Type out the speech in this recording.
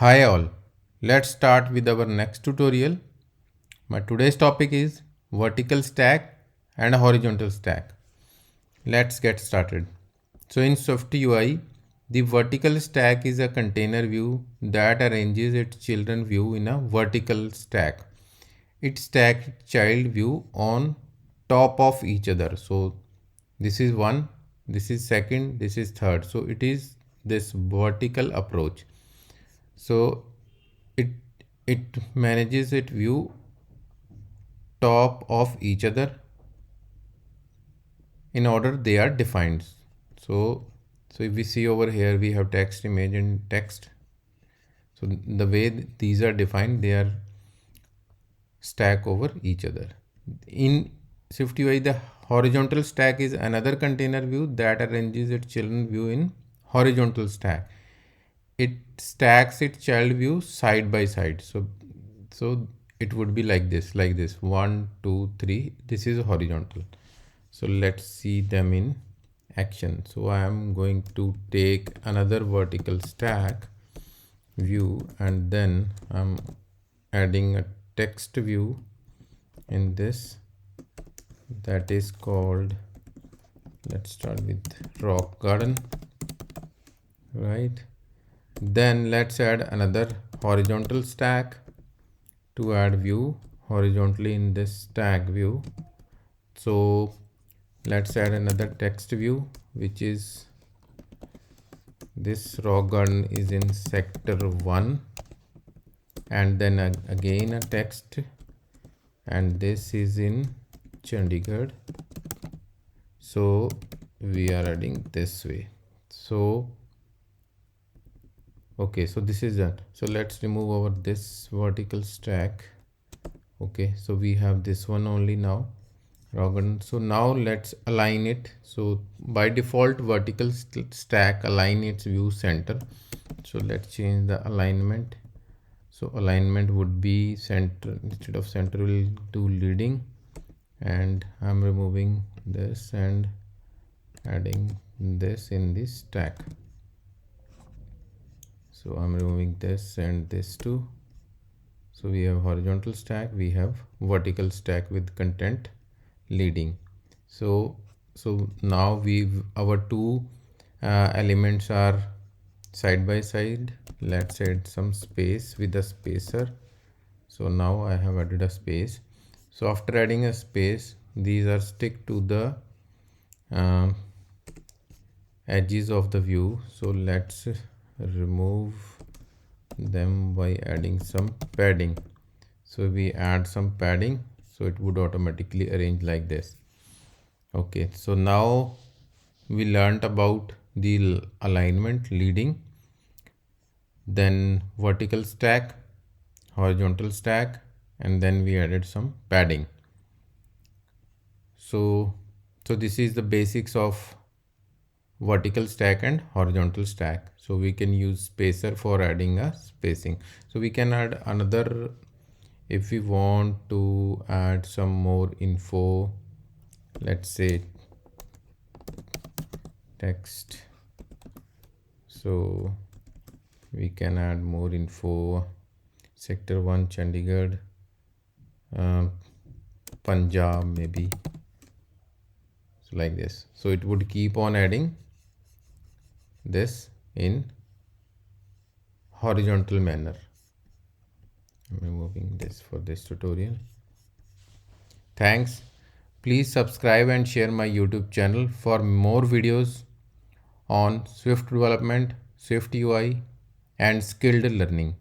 Hi all, let's start with our next tutorial. My today's topic is vertical stack and horizontal stack. Let's get started. So in SwiftUI, the vertical stack is a container view that arranges its children view in a vertical stack. It stacks child view on top of each other. So this is one, this is second, this is third. So it is this vertical approach. So it it manages it view top of each other in order they are defined. So if we see over here, we have text, image and text. So the way these are defined, they are stack over each other. In SwiftUI, the horizontal stack is another container view that arranges its children view in horizontal stack. It stacks its child view side by side. So it would be like this 1 2 3. This is horizontal. So let's see them in action. So I am going to take another vertical stack view and then I'm adding a text view in this that is called, let's start with rock garden, right? Then let's add another horizontal stack to add view horizontally in this stack view. So let's add another text view, which is this rock garden is in sector 1, and then again a text, and this is in Chandigarh. So we are adding this way. So okay, so this is that. So let's remove our this vertical stack. Okay, so we have this one only now. So now let's align it. So by default, vertical stack align its view center. So let's change the alignment. So alignment would be center, instead of center we'll do leading, and I'm removing this and adding this in this stack. So I'm removing this and this too. So we have horizontal stack, we have vertical stack with content leading. So now our two elements are side by side. Let's add some space with a spacer. So now I have added a space. So after adding a space, these are stick to the edges of the view. So let's remove them by adding some padding. So we add some padding, so it would automatically arrange like this. Okay, so now we learned about the alignment, leading, then vertical stack, horizontal stack, and then we added some padding. So this is the basics of vertical stack and horizontal stack. So we can use spacer for adding a spacing. So we can add another if we want to add some more info. Let's say text. So we can add more info. Sector 1 Chandigarh, Punjab maybe. So like this. So it would keep on adding this in horizontal manner. I'm removing this for this tutorial. Thanks. Please subscribe and share my YouTube channel for more videos on Swift development, Swift UI and skilled learning.